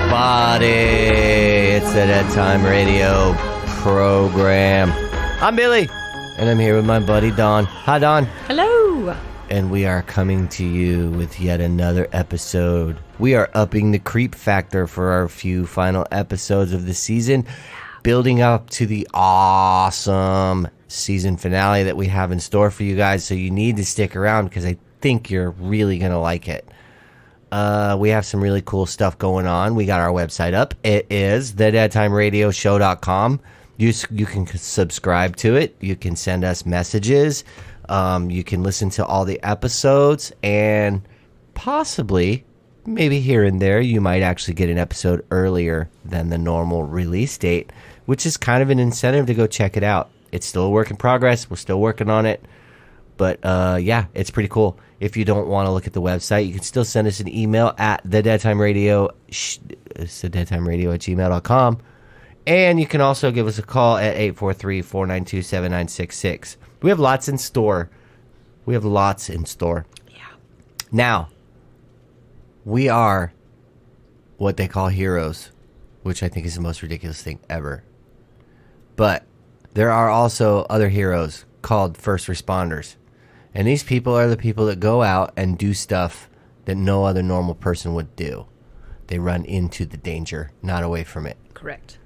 everybody. It's the Dead Time Radio program. I'm Billy, and I'm here with my buddy Don. Hi, Don. Hello. And we are coming to you with yet another episode. We are upping the creep factor for our few final episodes of the season, building up to the awesome season finale that we have in store for you guys. So you need to stick around because I think you're really going to like it. We have some really cool stuff going on. We got our website up. It is thedeadtimeradioshow.com. You can subscribe to it. You can send us messages. You can listen to all the episodes, and possibly, maybe here and there, you might actually get an episode earlier than the normal release date, which is kind of an incentive to go check it out. It's still a work in progress. We're still working on it. But, yeah, it's pretty cool. If you don't want to look at the website, you can still send us an email at thedeadtimeradio@gmail.com. And you can also give us a call at 843-492-7966. We have lots in store. Yeah. Now, we are what they call heroes, which I think is the most ridiculous thing ever. But there are also other heroes called first responders. And these people are the people that go out and do stuff that no other normal person would do. They run into the danger, not away from it. Correct.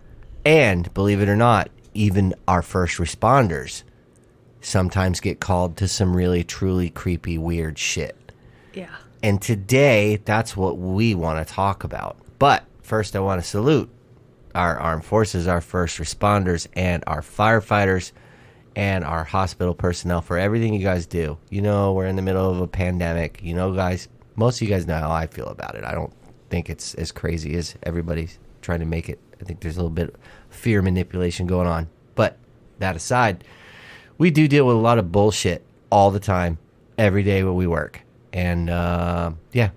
And, believe it or not, even our first responders sometimes get called to some really, truly creepy, weird shit. Yeah. And today, that's what we want to talk about. But first, I want to salute our armed forces, our first responders, and our firefighters, and our hospital personnel for everything you guys do. You know, we're in the middle of a pandemic. You know, guys, most of you guys know how I feel about it. I don't think it's as crazy as everybody's trying to make it. I think there's a little bit of fear manipulation going on. But that aside, we do deal with a lot of bullshit all the time, every day when we work. And, yeah,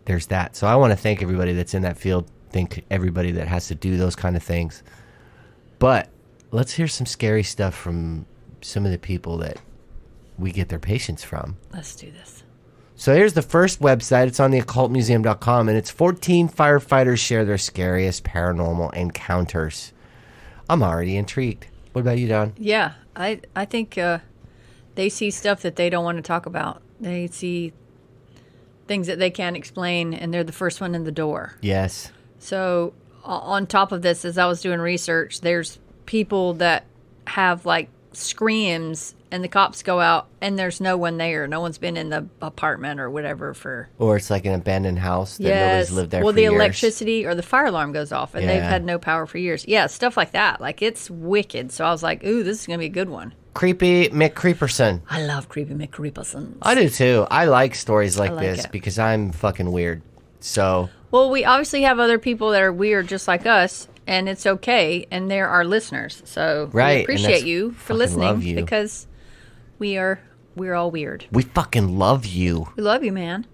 there's that. So I want to thank everybody that's in that field, thank everybody that has to do those kind of things. But let's hear some scary stuff from some of the people that we get their patients from. Let's do this. So here's the first website. It's on theoccultmuseum.com, and it's 14 firefighters share their scariest paranormal encounters. I'm already intrigued. What about you, Don? Yeah, I think they see stuff that they don't want to talk about. They see things that they can't explain, and they're the first one in the door. Yes. So on top of this, as I was doing research, there's people that have like screams and the cops go out and there's no one there. No one's been in the apartment or whatever for... Or it's like an abandoned house that nobody's lived there for years. Well, the electricity or the fire alarm goes off and they've had no power for years. Yeah, stuff like that. Like, it's wicked. So I was like, ooh, this is going to be a good one. Creepy McCreeperson. I love Creepy McCreeperson. I do too. I like stories like this because I'm fucking weird. So... Well, we obviously have other people that are weird just like us, and it's okay, and they're our listeners. So we appreciate you for listening because we're all weird. We fucking love you. We love you, man.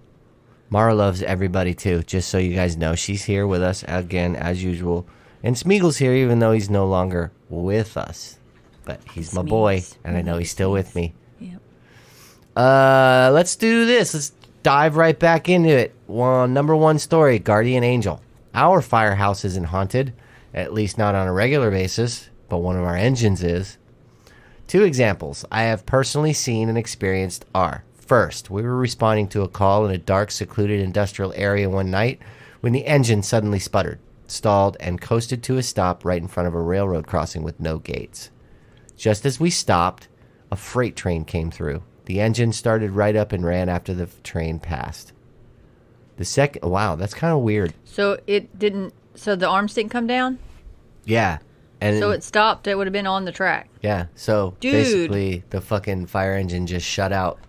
Mara loves everybody too, just so you guys know. She's here with us again as usual. And Smeagol's here even though he's no longer with us. But he's my boy, and I know he's still with me. Yep. Let's do this. Let's dive right back into it. Number one story, Guardian Angel. Our firehouse isn't haunted, at least not on a regular basis, but one of our engines is. 2 examples I have personally seen and experienced are, first, we were responding to a call in a dark, secluded industrial area one night when the engine suddenly sputtered, stalled, and coasted to a stop right in front of a railroad crossing with no gates. Just as we stopped, a freight train came through. The engine started right up and ran after the train passed. The second... Wow, that's kind of weird. So it didn't... So the arms didn't come down? Yeah. And so it stopped. It would have been on the track. Yeah. So basically, the fucking fire engine just shut out,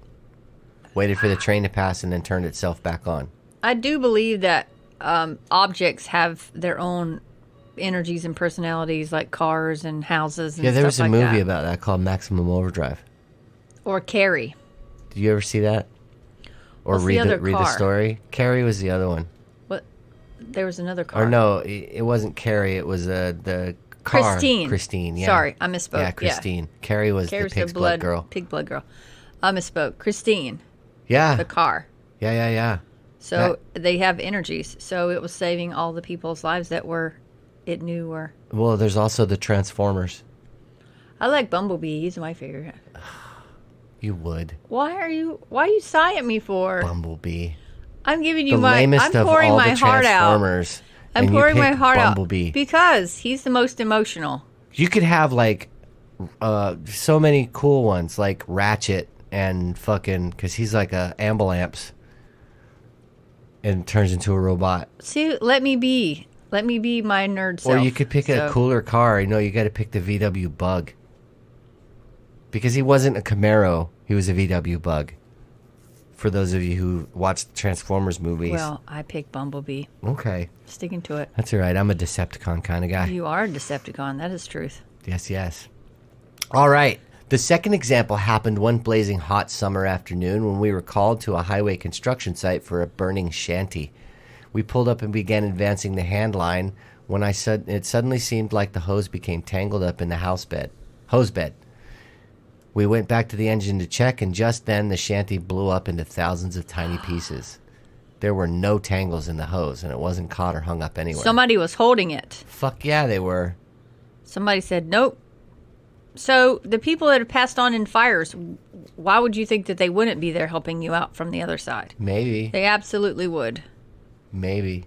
waited for the train to pass, and then turned itself back on. I do believe that objects have their own energies and personalities, like cars and houses and stuff like that. Yeah, there was a movie about that called Maximum Overdrive. Or Carrie. Did you ever see that? Or read the story? Carrie was the other one. What? There was another car. Or no, it wasn't Carrie. It was the car. Christine, yeah. Sorry, I misspoke. Yeah, Christine. Yeah. Carrie was the pig's blood girl. Pig blood girl. I misspoke. Christine. Yeah. The car. Yeah. So they have energies. So it was saving all the people's lives that it knew were. Well, there's also the Transformers. I like Bumblebee. He's my favorite. You would. Why are you sighing at me for? Bumblebee. I'm giving you I'm pouring my heart out. I'm pouring my heart Bumblebee. out because he's the most emotional. You could have like so many cool ones like Ratchet and fucking because he's like a ambulance and turns into a robot. See, let me be my nerd self. Or you could pick a cooler car. You got to pick the VW Bug because he wasn't a Camaro. He was a VW Bug. For those of you who watched Transformers movies. Well, I picked Bumblebee. Okay. Sticking to it. That's all right. I'm a Decepticon kind of guy. You are a Decepticon. That is truth. Yes. All right. The second example happened one blazing hot summer afternoon when we were called to a highway construction site for a burning shanty. We pulled up and began advancing the hand line when it suddenly seemed like the hose became tangled up in the hose bed. We went back to the engine to check, and just then the shanty blew up into thousands of tiny pieces. There were no tangles in the hose, and it wasn't caught or hung up anywhere. Somebody was holding it. Fuck yeah, they were. Somebody said, nope. So the people that have passed on in fires, why would you think that they wouldn't be there helping you out from the other side? Maybe. They absolutely would. Maybe.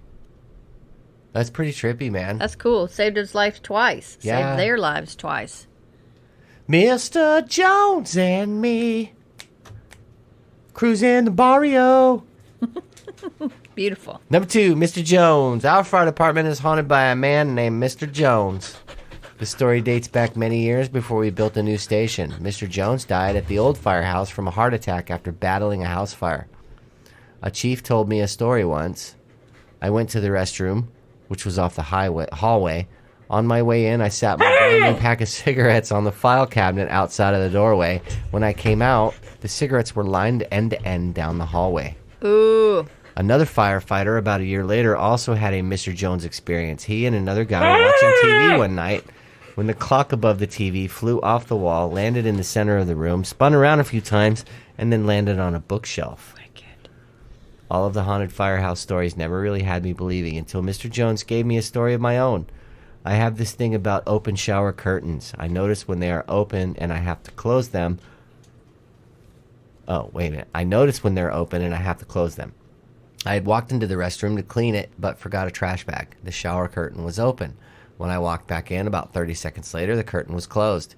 That's pretty trippy, man. That's cool. Saved his life twice. Yeah. Saved their lives twice. Mr. Jones and me cruising the barrio. Beautiful. Number 2, Mr. Jones. Our fire department is haunted by a man named Mr. Jones. The story dates back many years before we built a new station. Mr. Jones died at the old firehouse from a heart attack after battling a house fire. A chief told me a story once. I went to the restroom, which was off the hallway. On my way in, I sat my brand new pack of cigarettes on the file cabinet outside of the doorway. When I came out, the cigarettes were lined end to end down the hallway. Ooh. Another firefighter about a year later also had a Mr. Jones experience. He and another guy were watching TV one night when the clock above the TV flew off the wall, landed in the center of the room, spun around a few times, and then landed on a bookshelf. Wicked. All of the haunted firehouse stories never really had me believing until Mr. Jones gave me a story of my own. I have this thing about open shower curtains. I notice when they are open and I have to close them. Oh, wait a minute. I notice when they're open and I have to close them. I had walked into the restroom to clean it, but forgot a trash bag. The shower curtain was open. When I walked back in, about 30 seconds later, the curtain was closed.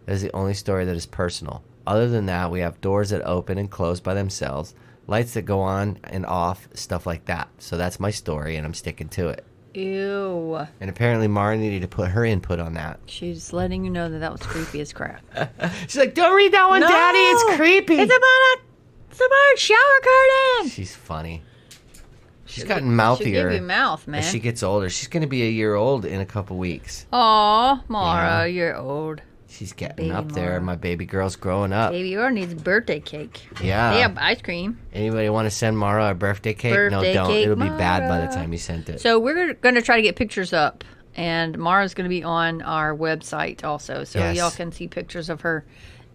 That is the only story that is personal. Other than that, we have doors that open and close by themselves, lights that go on and off, stuff like that. So that's my story, and I'm sticking to it. Ew. And apparently Mara needed to put her input on that. She's letting you know that was creepy as crap. She's like, don't read that one, No! Daddy. It's creepy. It's about a shower curtain. She's funny. She's gotten mouthier. She'll give you mouth, man. As she gets older. She's going to be a year old in a couple weeks. Aw, Mara, you're old. She's getting Baby up there. Mara. My baby girl's growing up. Baby Mara needs birthday cake. Yeah. They have ice cream. Anybody want to send Mara a birthday cake? Birthday no, don't. cake, It'll be bad by the Mara. time you sent it. So we're going to try to get pictures up. And Mara's going to be on our website also. So Yes. y'all can see pictures of her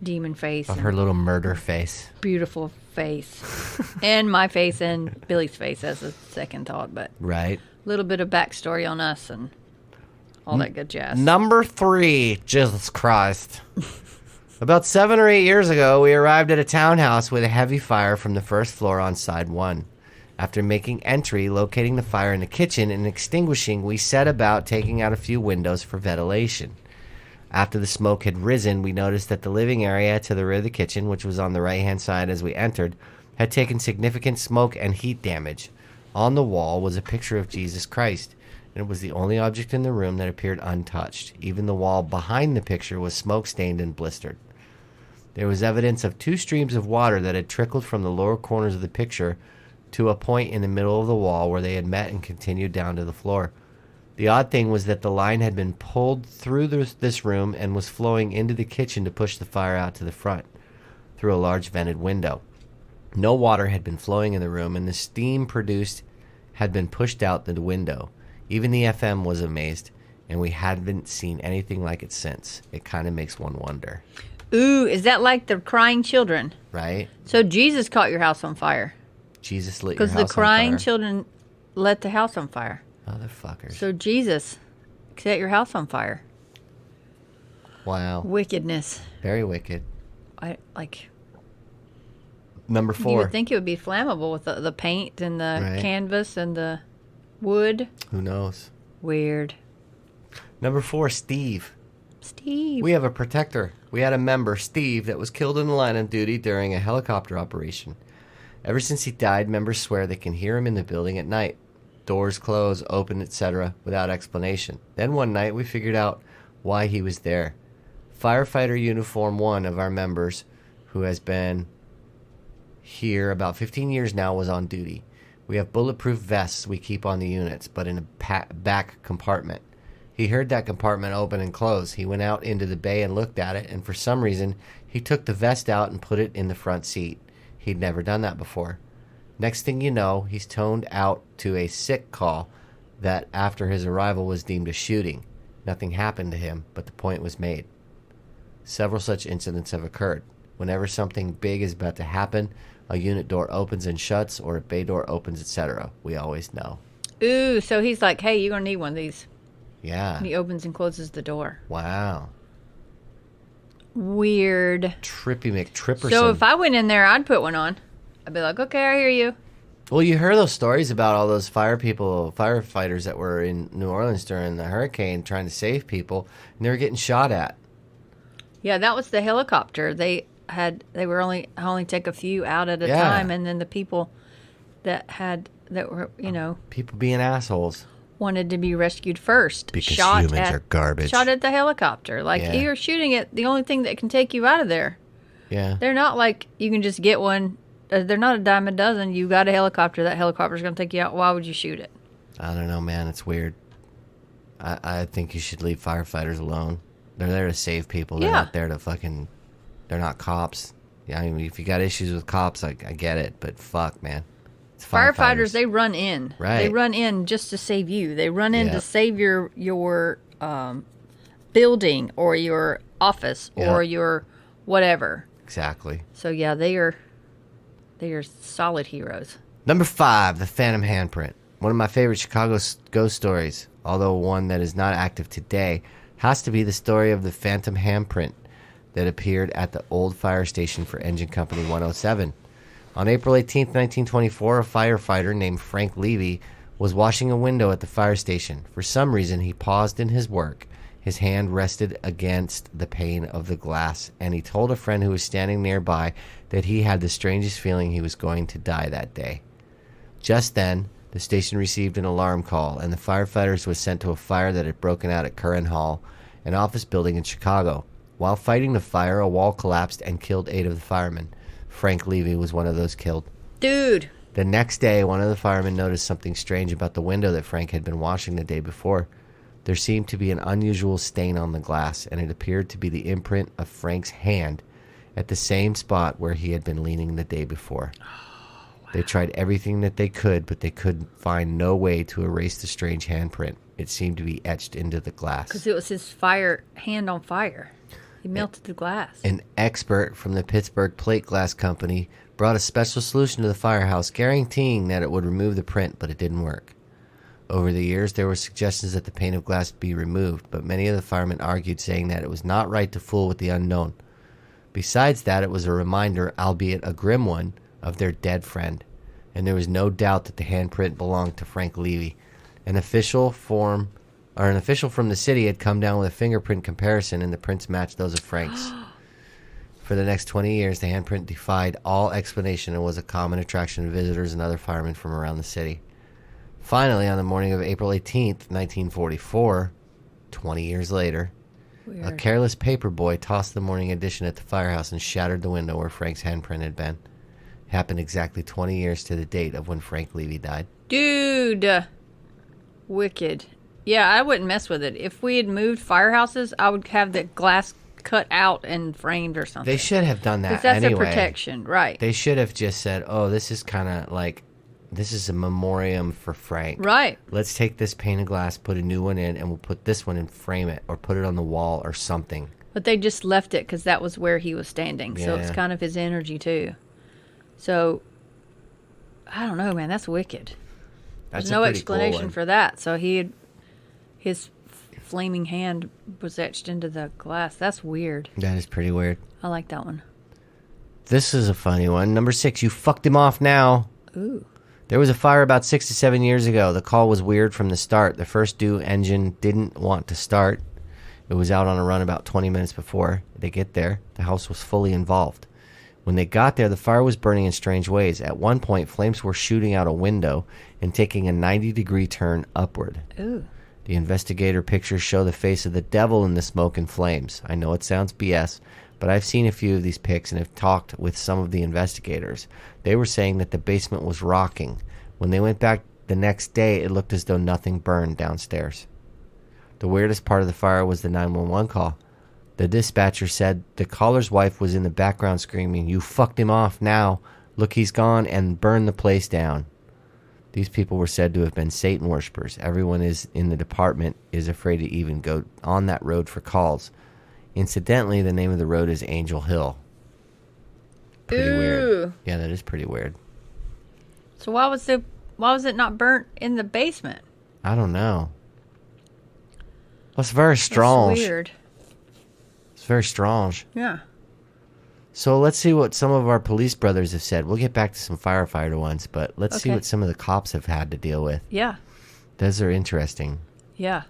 demon face. Of and her little murder face. beautiful face. And my face and Billy's face as a second thought. But Right. a little bit of backstory on us and all that good jazz. Number 3, Jesus Christ. About 7 or 8 years ago, we arrived at a townhouse with a heavy fire from the first floor on side 1. After making entry, locating the fire in the kitchen, and extinguishing, we set about taking out a few windows for ventilation. After the smoke had risen, we noticed that the living area to the rear of the kitchen, which was on the right-hand side as we entered, had taken significant smoke and heat damage. On the wall was a picture of Jesus Christ, and it was the only object in the room that appeared untouched. Even the wall behind the picture was smoke-stained and blistered. There was evidence of 2 streams of water that had trickled from the lower corners of the picture to a point in the middle of the wall where they had met and continued down to the floor. The odd thing was that the line had been pulled through this room and was flowing into the kitchen to push the fire out to the front through a large vented window. No water had been flowing in the room, and the steam produced had been pushed out the window. Even the FM was amazed, and we hadn't seen anything like it since. It kind of makes one wonder. Ooh, is that like the crying children? Right? So Jesus caught your house on fire. Jesus lit your house on Because the crying fire. children let the house on fire. Motherfuckers. So Jesus set your house on fire. Wow. Wickedness. Very wicked. Number You 4. would think it would be flammable with the paint and the canvas and the wood. Who knows? Weird. Number 4, Steve. Steve. We have a protector. We had a member, Steve, that was killed in the line of duty during a helicopter operation. Ever since he died, members swear they can hear him in the building at night. Doors close, open, etc., without explanation. Then one night we figured out why he was there. Firefighter Uniform 1 of our members, who has been here about 15 years now, was on duty. We have bulletproof vests we keep on the units, but in a back compartment. He heard that compartment open and close. He went out into the bay and looked at it, and for some reason, he took the vest out and put it in the front seat. He'd never done that before. Next thing you know, he's toned out to a sick call that after his arrival was deemed a shooting. Nothing happened to him, but the point was made. Several such incidents have occurred. Whenever something big is about to happen, a unit door opens and shuts, or a bay door opens, etc. We always know. Ooh, so he's like, hey, you're going to need one of these. Yeah. And he opens and closes the door. Wow. Weird. Trippy McTripperson. So if I went in there, I'd put one on. I'd be like, okay, I hear you. Well, you heard those stories about all those firefighters that were in New Orleans during the hurricane trying to save people, and they were getting shot at. Yeah, that was the helicopter. They were only take a few out at a time, and then the people that were, people being assholes. Wanted to be rescued first. Because humans are garbage. Shot at the helicopter. You're shooting at the only thing that can take you out of there. Yeah. They're not like you can just get one. They're not a dime a dozen. You got a helicopter. That helicopter's going to take you out. Why would you shoot it? I don't know, man. It's weird. I think you should leave firefighters alone. They're there to save people. They're not there to fucking... They're not cops. Yeah, I mean, if you got issues with cops, I get it. But fuck, man. Firefighters, they run in. Right. They run in just to save you. They run in to save your building or your office or your whatever. Exactly. So yeah, they are solid heroes. Number 5, the Phantom Handprint. One of my favorite Chicago ghost stories, although one that is not active today, has to be the story of the Phantom Handprint that appeared at the old fire station for Engine Company 107. On April 18, 1924, a firefighter named Frank Levy was washing a window at the fire station. For some reason, he paused in his work. His hand rested against the pane of the glass, and he told a friend who was standing nearby that he had the strangest feeling he was going to die that day. Just then, the station received an alarm call, and the firefighters were sent to a fire that had broken out at Curran Hall, an office building in Chicago. While fighting the fire, a wall collapsed and killed 8 of the firemen. Frank Levy was one of those killed. Dude. The next day, one of the firemen noticed something strange about the window that Frank had been washing the day before. There seemed to be an unusual stain on the glass, and it appeared to be the imprint of Frank's hand at the same spot where he had been leaning the day before. Oh, wow. They tried everything that they could, but they could find no way to erase the strange handprint. It seemed to be etched into the glass. Because it was his hand on fire. He melted the glass. An expert from the Pittsburgh Plate Glass Company brought a special solution to the firehouse, guaranteeing that it would remove the print, but it didn't work. Over the years, there were suggestions that the pane of glass be removed, but many of the firemen argued, saying that it was not right to fool with the unknown. Besides that, it was a reminder, albeit a grim one, of their dead friend, and there was no doubt that the handprint belonged to Frank Levy. An official from the city had come down with a fingerprint comparison, and the prints matched those of Frank's. For the next 20 years, the handprint defied all explanation and was a common attraction to visitors and other firemen from around the city. Finally, on the morning of April 18th, 1944, 20 years later, a careless paper boy tossed the morning edition at the firehouse and shattered the window where Frank's handprint had been. It happened exactly 20 years to the date of when Frank Levy died. Dude! Wicked. Yeah, I wouldn't mess with it. If we had moved firehouses, I would have the glass cut out and framed or something. They should have done that because that's anyway. a protection, right? They should have just said, oh, this is kind of like, this is a memoriam for Frank. Right. Let's take this pane of glass, put a new one in, and we'll put this one and frame it or put it on the wall or something. But they just left it because that was where he was standing. So it's kind of his energy too. So I don't know, man. That's wicked. That's There's no explanation for that. So his flaming hand was etched into the glass. That's weird. That is pretty weird. I like that one. This is a funny one. Number 6, you fucked him off now. Ooh. There was a fire about 6 to 7 years ago. The call was weird from the start. The first due engine didn't want to start. It was out on a run about 20 minutes before they get there. The house was fully involved. When they got there, the fire was burning in strange ways. At one point, flames were shooting out a window and taking a 90-degree turn upward. Ooh. The investigator pictures show the face of the devil in the smoke and flames. I know it sounds BS, but I've seen a few of these pics and have talked with some of the investigators. They were saying that the basement was rocking. When they went back the next day, it looked as though nothing burned downstairs. The weirdest part of the fire was the 911 call. The dispatcher said the caller's wife was in the background screaming, "You fucked him off now. Look, he's gone," and burned the place down. These people were said to have been Satan worshippers. Everyone in the department is afraid to even go on that road for calls. Incidentally, the name of the road is Angel Hill. Pretty weird. Yeah, that is pretty weird. So why was it not burnt in the basement? I don't know. That's very strange. That's weird. It's very strange. Yeah. So let's see what some of our police brothers have said. We'll get back to some firefighter ones, but let's see what some of the cops have had to deal with. Yeah. Those are interesting. Yeah.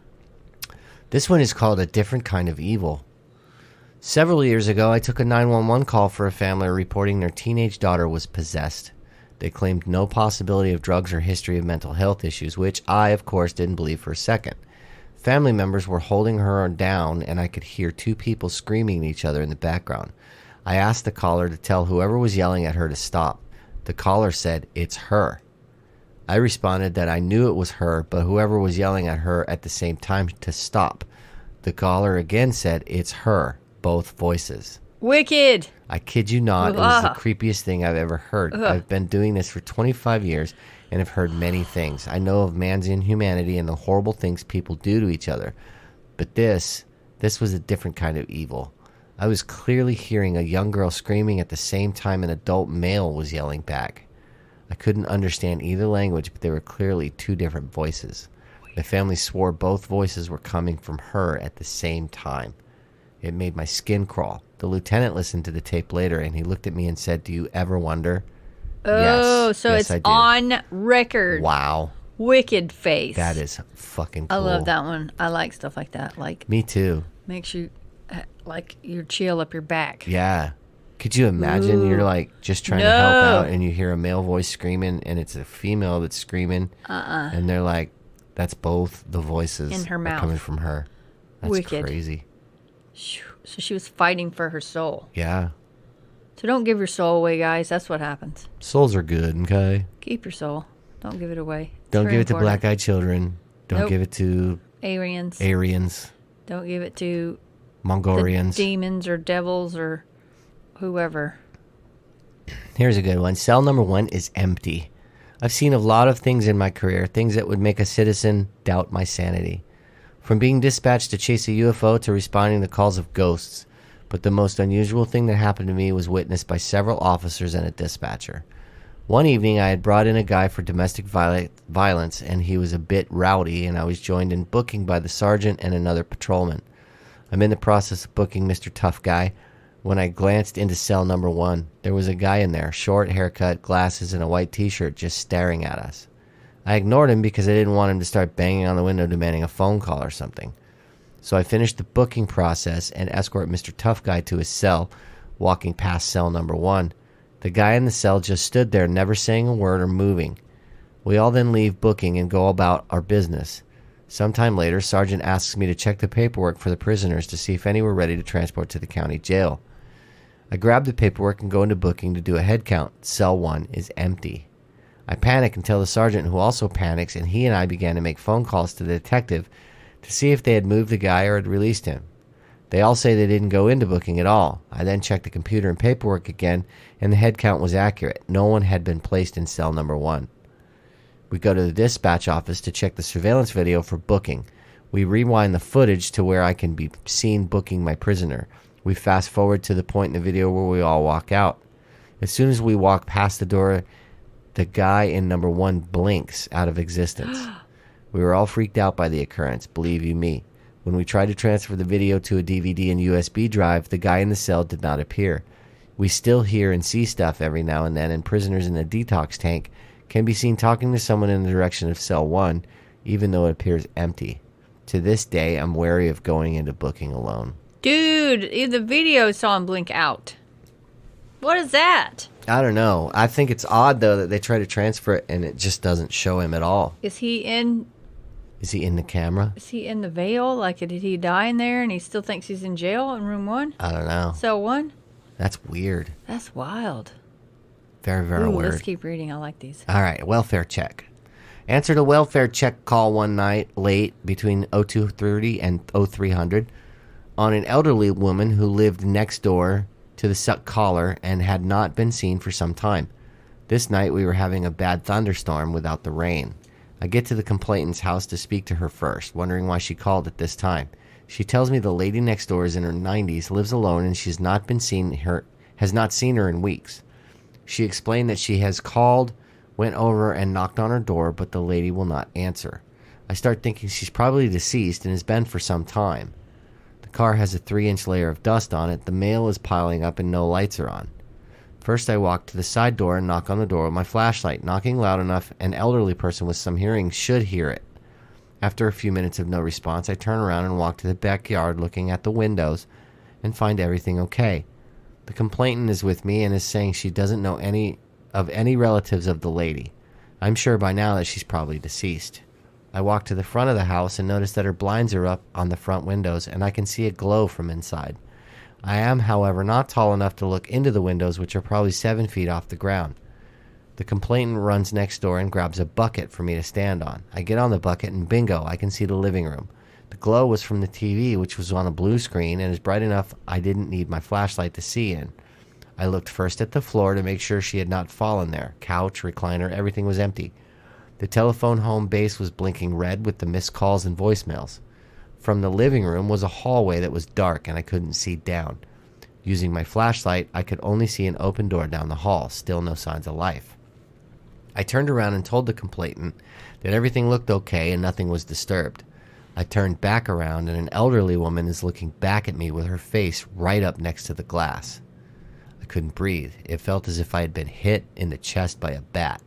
This one is called A Different Kind of Evil. Several years ago, I took a 911 call for a family reporting their teenage daughter was possessed. They claimed no possibility of drugs or history of mental health issues, which I, of course, didn't believe for a second. Family members were holding her down, and I could hear two people screaming at each other in the background. I asked the caller to tell whoever was yelling at her to stop. The caller said, "It's her." I responded that I knew it was her, but whoever was yelling at her at the same time to stop. The caller again said, "It's her," both voices. Wicked. I kid you not, it was the creepiest thing I've ever heard. I've been doing this for 25 years and have heard many things. I know of man's inhumanity and the horrible things people do to each other. But this was a different kind of evil. I was clearly hearing a young girl screaming at the same time an adult male was yelling back. I couldn't understand either language, but they were clearly two different voices. The family swore both voices were coming from her at the same time. It made my skin crawl. The lieutenant listened to the tape later, and he looked at me and said, "Do you ever wonder?" Oh, yes. so yes, it's on record. Wow. Wicked face. That is fucking cool. I love that one. I like stuff like that. Like, me too. Makes you, like, your chill up your back. Yeah. Could you imagine you're like just trying to help out and you hear a male voice screaming and it's a female that's screaming and they're like, that's both the voices in her mouth coming from her. That's wicked. Crazy. So she was fighting for her soul. Yeah. So don't give your soul away, guys. That's what happens. Souls are good, okay? Keep your soul. Don't give it away. Don't give it to black-eyed children. Don't give it to Aryans. Don't give it to Mongolians. The demons or devils or whoever. Here's a good one. Cell number 1 is empty. I've seen a lot of things in my career, things that would make a citizen doubt my sanity. From being dispatched to chase a UFO to responding to calls of ghosts. But the most unusual thing that happened to me was witnessed by several officers and a dispatcher. One evening, I had brought in a guy for domestic violence, and he was a bit rowdy, and I was joined in booking by the sergeant and another patrolman. I'm in the process of booking Mr. Tough Guy when I glanced into cell number 1. There was a guy in there, short haircut, glasses, and a white t-shirt, just staring at us. I ignored him because I didn't want him to start banging on the window demanding a phone call or something. So I finished the booking process and escort Mr. Tough Guy to his cell, walking past cell number 1. The guy in the cell just stood there, never saying a word or moving. We all then leave booking and go about our business. Sometime later, Sergeant asks me to check the paperwork for the prisoners to see if any were ready to transport to the county jail. I grab the paperwork and go into booking to do a head count. Cell 1 is empty. I panic and tell the sergeant, who also panics, and he and I began to make phone calls to the detective to see if they had moved the guy or had released him. They all say they didn't go into booking at all. I then checked the computer and paperwork again, and the head count was accurate. No one had been placed in cell number 1. We go to the dispatch office to check the surveillance video for booking. We rewind the footage to where I can be seen booking my prisoner. We fast forward to the point in the video where we all walk out. As soon as we walk past the door, the guy in number 1 blinks out of existence. We were all freaked out by the occurrence, believe you me. When we tried to transfer the video to a DVD and USB drive, the guy in the cell did not appear. We still hear and see stuff every now and then, and prisoners in the detox tank can be seen talking to someone in the direction of cell 1, even though it appears empty. To this day, I'm wary of going into booking alone. Dude, in the video saw him blink out. What is that? I don't know. I think it's odd, though, that they try to transfer it and it just doesn't show him at all. Is he in the camera? Is he in the veil? Like, did he die in there and he still thinks he's in jail in room 1? I don't know. Cell 1? That's weird. That's wild. Very, very weird. Let's keep reading. I like these. All right, welfare check. Answered a welfare check call one night late between 02:30 and 0300 on an elderly woman who lived next door to the caller and had not been seen for some time. This night we were having a bad thunderstorm without the rain. I get to the complainant's house to speak to her first, wondering why she called at this time. She tells me the lady next door is in her 90s, lives alone, and has not seen her in weeks. She explained that she has called, went over and knocked on her door, but the lady will not answer. I start thinking she's probably deceased and has been for some time. The car has a 3-inch layer of dust on it, the mail is piling up and no lights are on. First I walk to the side door and knock on the door with my flashlight, knocking loud enough an elderly person with some hearing should hear it. After a few minutes of no response, I turn around and walk to the backyard looking at the windows and find everything okay. The complainant is with me and is saying she doesn't know any relatives of the lady. I'm sure by now that she's probably deceased. I walk to the front of the house and notice that her blinds are up on the front windows and I can see a glow from inside. I am, however, not tall enough to look into the windows, which are probably 7 feet off the ground. The complainant runs next door and grabs a bucket for me to stand on. I get on the bucket and bingo, I can see the living room. The glow was from the TV, which was on a blue screen and is bright enough I didn't need my flashlight to see in. I looked first at the floor to make sure she had not fallen there. Couch, recliner, everything was empty. The telephone home base was blinking red with the missed calls and voicemails. From the living room was a hallway that was dark and I couldn't see down. Using my flashlight, I could only see an open door down the hall, still no signs of life. I turned around and told the complainant that everything looked okay and nothing was disturbed. I turned back around and an elderly woman is looking back at me with her face right up next to the glass. I couldn't breathe. It felt as if I had been hit in the chest by a bat.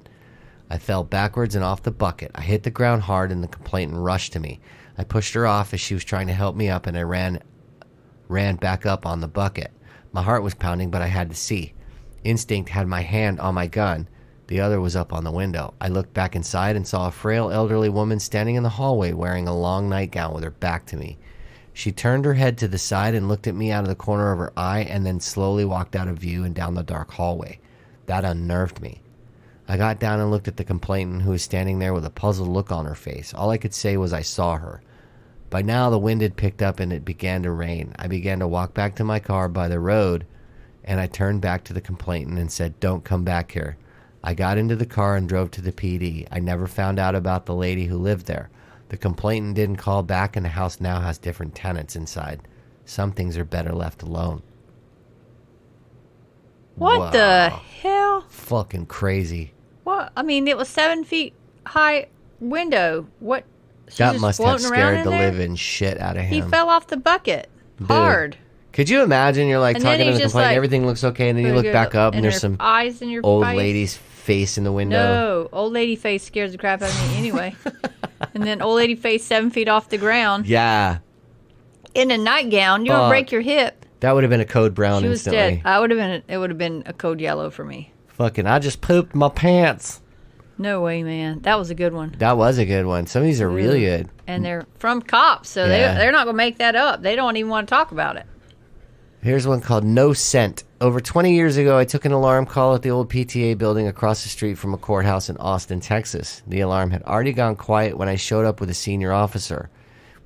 I fell backwards and off the bucket. I hit the ground hard and the complainant rushed to me. I pushed her off as she was trying to help me up and I ran back up on the bucket. My heart was pounding, but I had to see. Instinct had my hand on my gun. The other was up on the window. I looked back inside and saw a frail elderly woman standing in the hallway wearing a long nightgown with her back to me. She turned her head to the side and looked at me out of the corner of her eye and then slowly walked out of view and down the dark hallway. That unnerved me. I got down and looked at the complainant who was standing there with a puzzled look on her face. All I could say was I saw her. By now the wind had picked up and it began to rain. I began to walk back to my car by the road and I turned back to the complainant and said, "Don't come back here." I got into the car and drove to the PD. I never found out about the lady who lived there. The complainant didn't call back and the house now has different tenants inside. Some things are better left alone. What Wow. the hell? Fucking crazy. What? I mean, it was 7 feet high window. What? She's That just must have floating around scared in the there? living shit out of him. He fell off the bucket. Hard. Could you imagine you're like And then talking to he's the just complainant, like, everything looks okay, and then you look back up and there's some eyes in your old face. lady's face in the window? No, old lady face scares the crap out of me anyway. And then old lady face 7 feet off the ground Yeah. in a nightgown. You would Fuck. break your hip. That would have been a code brown She was instantly. dead. I would have been. It would have been a code yellow for me. Fucking, I just pooped my pants. No way, man. That was a good one. That was a good one. Some of these are really good. And they're from cops, so Yeah. they're not going to make that up. They don't even want to talk about it. Here's one called No Scent. Over 20 years ago, I took an alarm call at the old PTA building across the street from a courthouse in Austin, Texas. The alarm had already gone quiet when I showed up with a senior officer.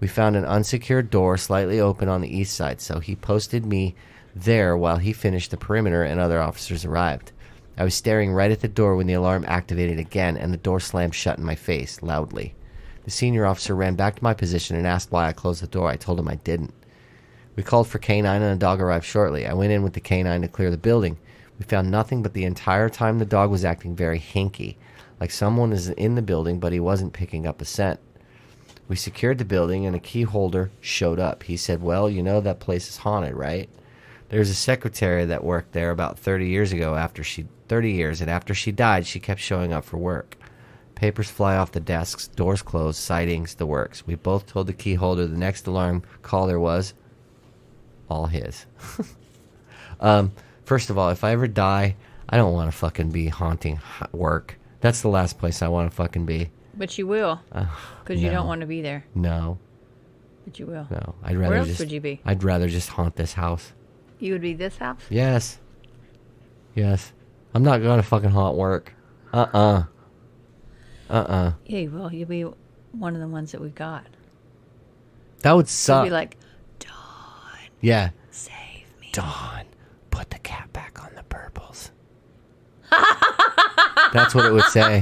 We found an unsecured door slightly open on the east side, so he posted me there while he finished the perimeter and other officers arrived. I was staring right at the door when the alarm activated again, and the door slammed shut in my face, loudly. The senior officer ran back to my position and asked why I closed the door. I told him I didn't. We called for K-9 and a dog arrived shortly. I went in with the K-9 to clear the building. We found nothing, but the entire time the dog was acting very hinky, like someone is in the building, but he wasn't picking up a scent. We secured the building, and a key holder showed up. He said, well, you know that place is haunted, right? There's a secretary that worked there about 30 years, and after she died, she kept showing up for work. Papers fly off the desks, doors closed, sightings, the works. We both told the key holder the next alarm call there was all his. First of all, if I ever die, I don't want to fucking be haunting work. That's the last place I want to fucking be. But you will, because you don't want to be there. No. But you will. No. Where else would you be? I'd rather just haunt this house. You would be this house? Yes. I'm not going to fucking haunt work. Yeah, well, you'll be one of the ones that we got. That would suck. You'll be like, Dawn. Yeah. Save me. Dawn, put the cat back on the purples. That's what it would say.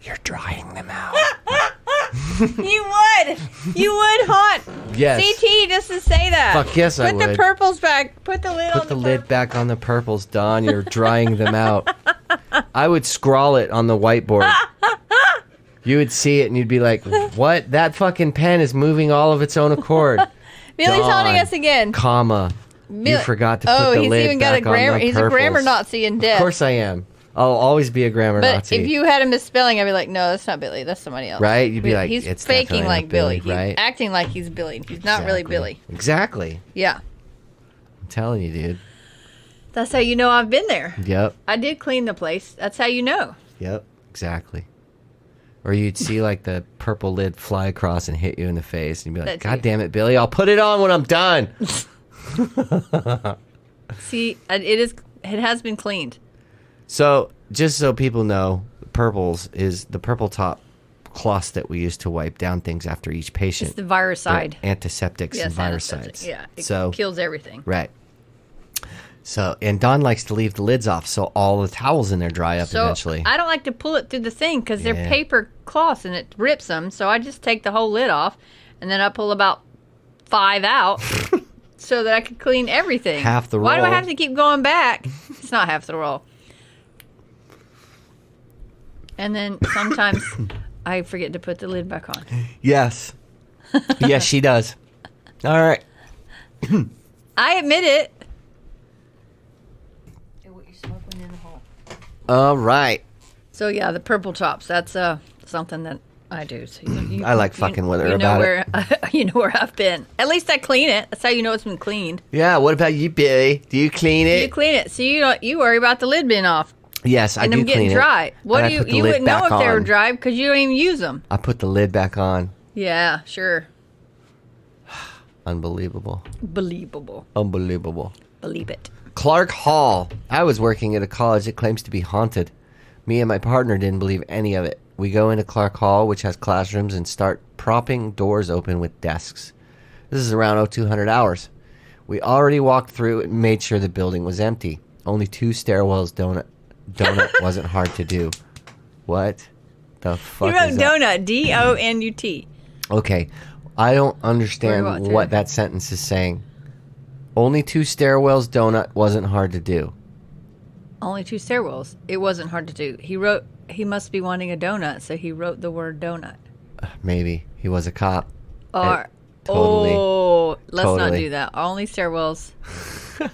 You're drying them out. You would haunt. Yes. CT just to say that. Fuck yes, I would. Put the purples back. Put the lid on Put the lid back on the purples, Dawn. You're drying them out. I would scrawl it on the whiteboard. You would see it and you'd be like, what? That fucking pen is moving all of its own accord. Billy's Dawn, haunting us again. Comma. You forgot to put the he's lid even got back on the purples. He's a grammar Nazi in death. Of course I am. I'll always be a grammar but Nazi. if you had a misspelling, I'd be like, no, that's not Billy. That's somebody else. Right? You'd be like, he's it's faking like Billy. right? He's acting like he's Billy. He's not really Billy. Exactly. Yeah. I'm telling you, dude. That's how you know I've been there. Yep. I did clean the place. That's how you know. Yep. Exactly. Or you'd see like the purple lid fly across and hit you in the face, and you'd be like, God damn it, Billy! I'll put it on when I'm done. See, it has been cleaned. So, just so people know, purples is the purple top cloths that we use to wipe down things after each patient. It's the viricide. They're antiseptics and viricides. Yeah, it so, kills everything. Right. So, and Dawn likes to leave the lids off so all the towels in there dry up eventually. I don't like to pull it through the thing because they're paper cloths and it rips them. So I just take the whole lid off and then I pull about 5 out so that I can clean everything. Half the roll. Why do I have to keep going back? It's not half the roll. And then sometimes I forget to put the lid back on. Yes. Yes, she does. All right. I admit it. What you're smoking in the hole. All right. So yeah, the purple tops. That's something that I do. So I like fucking with her about it. You know where I've been. At least I clean it. That's how you know it's been cleaned. Yeah. What about you, Billy? Do you clean it? You clean it. So you worry about the lid being off. Yes, I do clean it. And them getting dry. What do you wouldn't know if they were dry because you don't even use them. I put the lid back on. Yeah, sure. Unbelievable. Believable. Unbelievable. Believe it. Clark Hall. I was working at a college that claims to be haunted. Me and my partner didn't believe any of it. We go into Clark Hall, which has classrooms, and start propping doors open with desks. This is around 0200 hours. We already walked through and made sure the building was empty. Only 2 stairwells. Donut wasn't hard to do. What the fuck You wrote is that? donut. DONUT. Okay. I don't understand what that sentence is saying. Only 2 stairwells. Donut wasn't hard to do. Only 2 stairwells. It wasn't hard to do. He must be wanting a donut, so he wrote the word donut. Maybe. He was a cop. Or, let's not do that. Only stairwells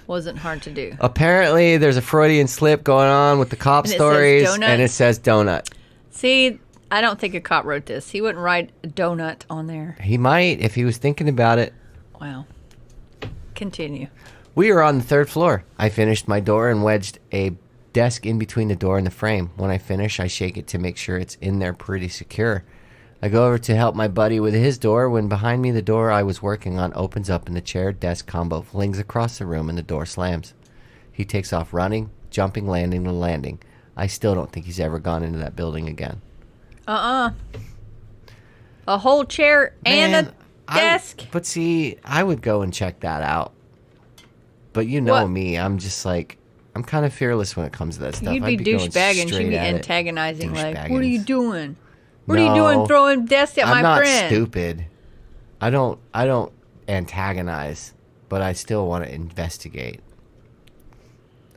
wasn't hard to do. Apparently, there's a Freudian slip going on with the cop stories, and it says donut. See, I don't think a cop wrote this. He wouldn't write a donut on there. He might, if he was thinking about it. Wow. Continue. We are on the 3rd floor. I finished my door and wedged a desk in between the door and the frame. When I finish, I shake it to make sure it's in there pretty secure. I go over to help my buddy with his door when behind me the door I was working on opens up and the chair-desk combo flings across the room and the door slams. He takes off running, jumping, landing, and landing. I still don't think he's ever gone into that building again. A whole chair and a desk. But see, I would go and check that out. But you know me, I'm just like, I'm kind of fearless when it comes to that stuff. You'd be douchebagging. She'd be antagonizing. Like, what are you doing? What No, are you doing throwing desks at my friend? I'm not stupid. I don't antagonize. but I still want to investigate.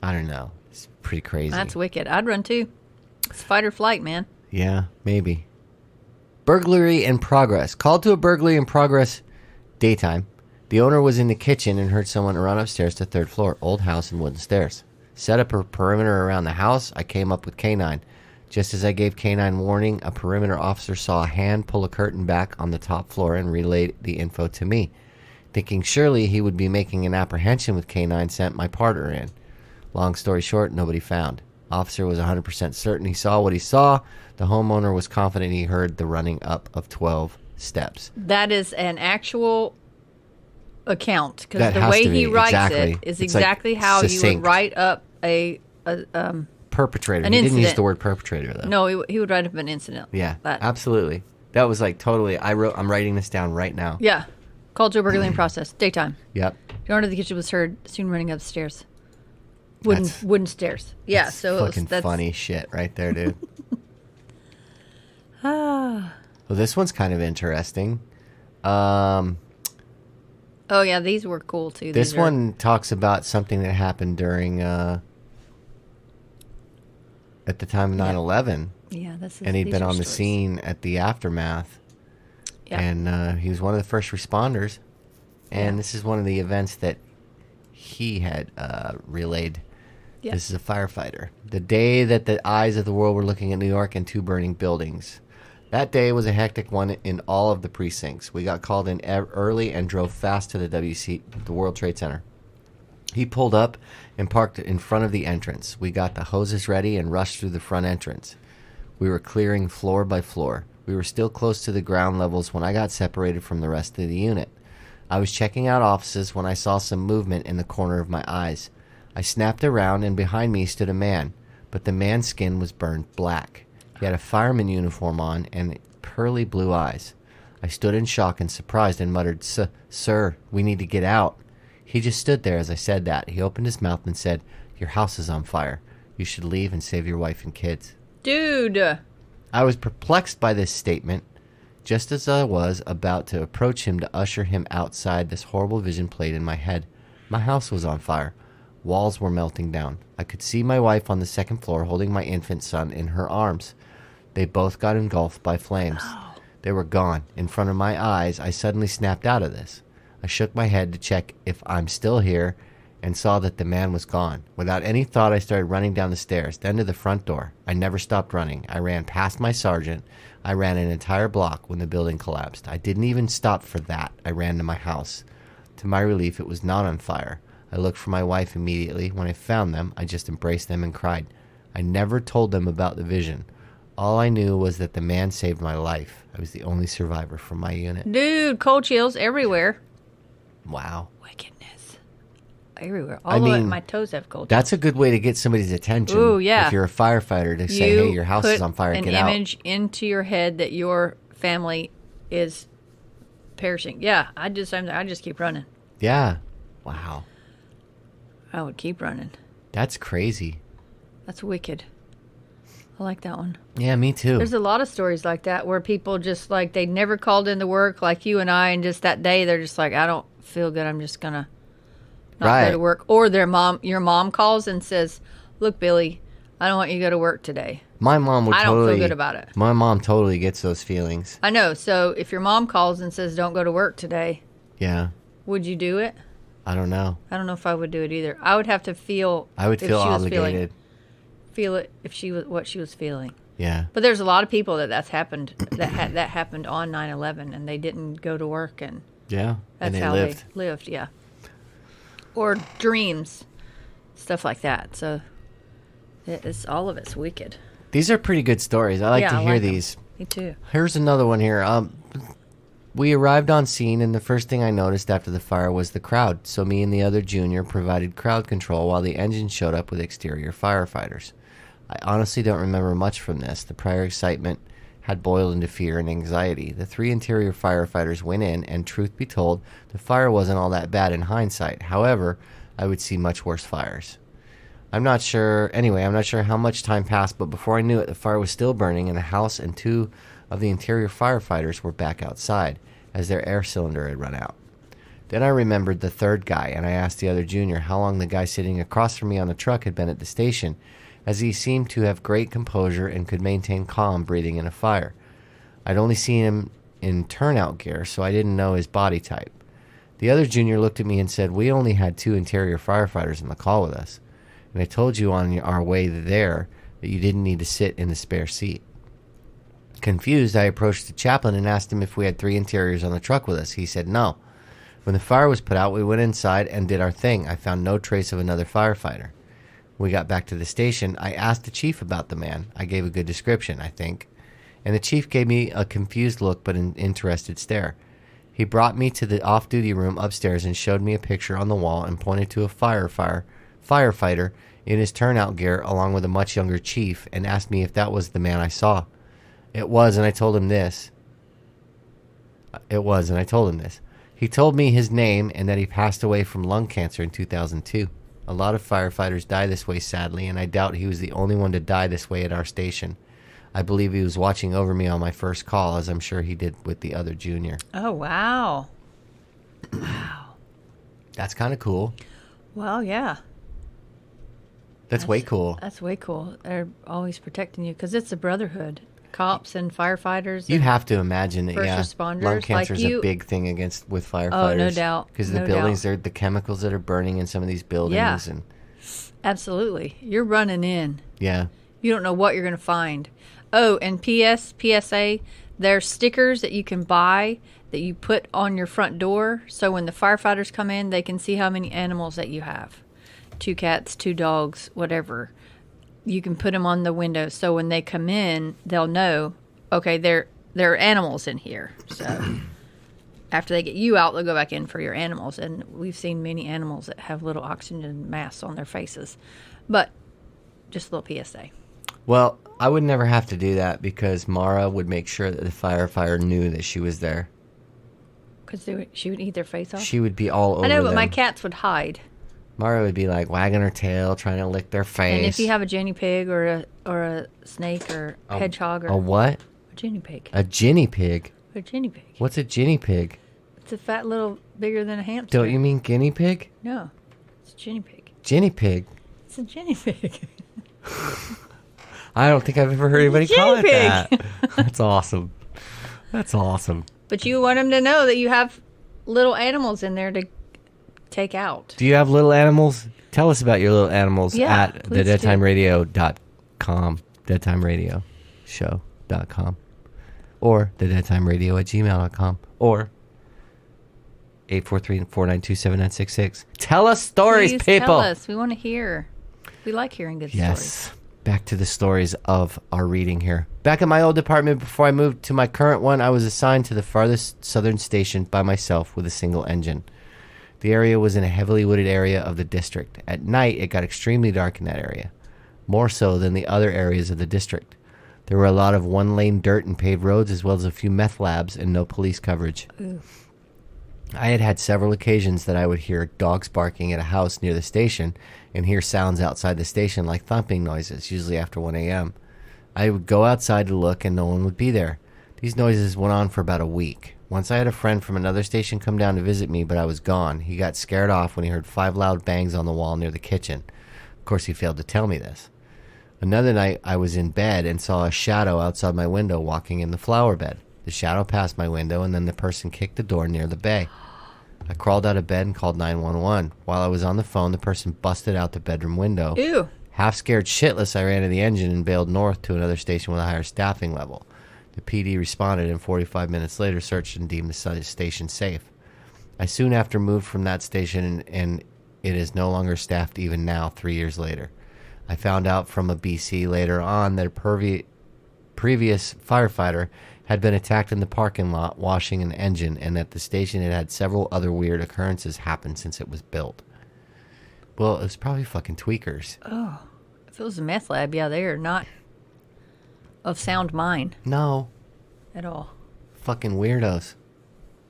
I don't know. It's pretty crazy. That's wicked. I'd run too. It's fight or flight, man. Yeah, maybe. Burglary in progress. Called to a burglary in progress daytime. The owner was in the kitchen and heard someone run upstairs to third floor. Old house and wooden stairs. Set up a perimeter around the house. I came up with K9. Just as I gave K9 warning, a perimeter officer saw a hand pull a curtain back on the top floor and relayed the info to me. Thinking surely he would be making an apprehension with K9, sent my partner in. Long story short, nobody found. Officer was 100% certain he saw what he saw. The homeowner was confident he heard the running up of 12 steps. That is an actual account, because the way he writes it is exactly how you would write up a perpetrator. He didn't use the word perpetrator, though. No, he would write up an incident. Yeah, absolutely. That was like totally. I'm writing this down right now. Yeah. Called to a burglary in process. Daytime. Yep. The owner of the kitchen was heard soon running up the stairs. Wooden stairs. Yeah, so that's funny shit right there, dude. Well, this one's kind of interesting. Oh yeah, these were cool too. This one talks about something that happened during at the time of 9/11. Yeah, and he'd been on the scene at the aftermath. Yeah. And he was one of the first responders. And this is one of the events that he had relayed. Yeah. This is a firefighter. The day that the eyes of the world were looking at New York and 2 burning buildings. That day was a hectic one in all of the precincts. We got called in early and drove fast to the World Trade Center. He pulled up and parked in front of the entrance. We got the hoses ready and rushed through the front entrance. We were clearing floor by floor. We were still close to the ground levels when I got separated from the rest of the unit. I was checking out offices when I saw some movement in the corner of my eyes. I snapped around, and behind me stood a man, but the man's skin was burned black. He had a fireman uniform on and pearly blue eyes. I stood in shock and surprised and muttered, "Sir, we need to get out." He just stood there as I said that. He opened his mouth and said, "Your house is on fire. You should leave and save your wife and kids." Dude! I was perplexed by this statement. Just as I was about to approach him to usher him outside, this horrible vision played in my head. My house was on fire. Walls were melting down. I could see my wife on the second floor holding my infant son in her arms. They both got engulfed by flames. Oh. They were gone. In front of my eyes, I suddenly snapped out of this. I shook my head to check if I'm still here and saw that the man was gone. Without any thought, I started running down the stairs, then to the front door. I never stopped running. I ran past my sergeant. I ran an entire block when the building collapsed. I didn't even stop for that. I ran to my house. To my relief, it was not on fire. I looked for my wife immediately. When I found them, I just embraced them and cried. I never told them about the vision. All I knew was that the man saved my life. I was the only survivor from my unit. Dude, cold chills everywhere. Wow. Wickedness. Everywhere. All the way my toes have cold chills. That's a good way to get somebody's attention. Ooh, yeah. If you're a firefighter, to say, hey, your house is on fire, get out. Put an image into your head that your family is perishing. Yeah, I just keep running. Yeah. Wow. I would keep running. That's crazy. That's wicked. I like that one. Yeah, me too. There's a lot of stories like that where people just like, they never called into work like you and I, and just that day they're just like, I don't feel good. I'm just going to not go to work. Or your mom calls and says, look, Billy, I don't want you to go to work today. My mom would I don't feel good about it. My mom totally gets those feelings. I know. So if your mom calls and says, don't go to work today. Yeah. Would you do it? I don't know. I don't know if I would do it either. I would have to feel. I would feel obligated. Feel it if she was what she was feeling. Yeah. But there's a lot of people that's happened that happened on 9/11 and they didn't go to work and yeah, that's and how lived. they lived. Yeah. Or dreams, stuff like that. So it's all of it's wicked. These are pretty good stories. I like to hear these. Them. Me too. Here's another one here. We arrived on scene, and the first thing I noticed after the fire was the crowd. So me and the other junior provided crowd control while the engine showed up with exterior firefighters. I honestly don't remember much from this. The prior excitement had boiled into fear and anxiety. The 3 interior firefighters went in, and truth be told, the fire wasn't all that bad in hindsight. However, I would see much worse fires. I'm not sure how much time passed, but before I knew it, the fire was still burning, and the house and 2 of the interior firefighters were back outside, as their air cylinder had run out. Then I remembered the third guy, and I asked the other junior how long the guy sitting across from me on the truck had been at the station, as he seemed to have great composure and could maintain calm breathing in a fire. I'd only seen him in turnout gear, so I didn't know his body type. The other junior looked at me and said, "We only had 2 interior firefighters on the call with us, and I told you on our way there that you didn't need to sit in the spare seat." Confused, I approached the chaplain and asked him if we had 3 interiors on the truck with us. He said no. When the fire was put out, we went inside and did our thing. I found no trace of another firefighter. When we got back to the station, I asked the chief about the man. I gave a good description, I think, and the chief gave me a confused look but an interested stare. He brought me to the off-duty room upstairs and showed me a picture on the wall and pointed to a firefighter in his turnout gear along with a much younger chief and asked me if that was the man I saw. It was, and I told him this. He told me his name and that he passed away from lung cancer in 2002. A lot of firefighters die this way, sadly, and I doubt he was the only one to die this way at our station. I believe he was watching over me on my first call, as I'm sure he did with the other junior. Oh, wow. Wow. That's kind of cool. Well, yeah. That's way cool. That's way cool. They're always protecting you because it's a brotherhood. Cops and firefighters. You have to imagine that, responders, lung cancer is like a big thing with firefighters. Oh, no doubt. Because the buildings, the chemicals that are burning in some of these buildings. Yeah. And absolutely. You're running in. Yeah. You don't know what you're going to find. Oh, and PSA, there's stickers that you can buy that you put on your front door. So when the firefighters come in, they can see how many animals that you have. 2 cats, 2 dogs, whatever. You can put them on the window. So when they come in, they'll know, okay, there are animals in here. So after they get you out, they'll go back in for your animals. And we've seen many animals that have little oxygen masks on their faces. But just a little PSA. Well, I would never have to do that because Mara would make sure that the firefighter knew that she was there. Because she would eat their face off? She would be all over I know, but them. my cats would hide. Mara would be like wagging her tail, trying to lick their face. And if you have a guinea pig or a snake or a hedgehog or a what? A guinea pig. A guinea pig? A guinea pig. What's a guinea pig? It's a fat little bigger than a hamster. Don't you mean guinea pig? No, it's a guinea pig. Guinea pig? It's a guinea pig. I don't think I've ever heard anybody call it that. That's awesome. That's awesome. But you want them to know that you have little animals in there to take out. Do you have little animals? Tell us about your little animals at thedeadtimeradio.com, deadtimeradioshow.com, or thedeadtimeradio@gmail.com, or 843-492-7966. Tell us stories, Please people. Tell us. We want to hear. We like hearing good stories. Yes. Back to the stories of our reading here. Back at my old department before I moved to my current one, I was assigned to the farthest southern station by myself with a single engine. The area was in a heavily wooded area of the district. At night, it got extremely dark in that area, more so than the other areas of the district. There were a lot of one-lane dirt and paved roads, as well as a few meth labs and no police coverage. Ooh. I had had several occasions that I would hear dogs barking at a house near the station and hear sounds outside the station like thumping noises, usually after 1 a.m. I would go outside to look and no one would be there. These noises went on for about a week. Once I had a friend from another station come down to visit me, but I was gone. He got scared off when he heard 5 loud bangs on the wall near the kitchen. Of course, he failed to tell me this. Another night, I was in bed and saw a shadow outside my window walking in the flower bed. The shadow passed my window, and then the person kicked the door near the bay. I crawled out of bed and called 911. While I was on the phone, the person busted out the bedroom window. Ew. Half scared shitless, I ran to the engine and bailed north to another station with a higher staffing level. The PD responded, and 45 minutes later searched and deemed the station safe. I soon after moved from that station, and it is no longer staffed even now, 3 years later. I found out from a BC later on that a previous firefighter had been attacked in the parking lot washing an engine, and that the station had had several other weird occurrences happen since it was built. Well, it was probably fucking tweakers. Oh, if it was a meth lab, yeah, they are not of sound mind. No. At all. Fucking weirdos.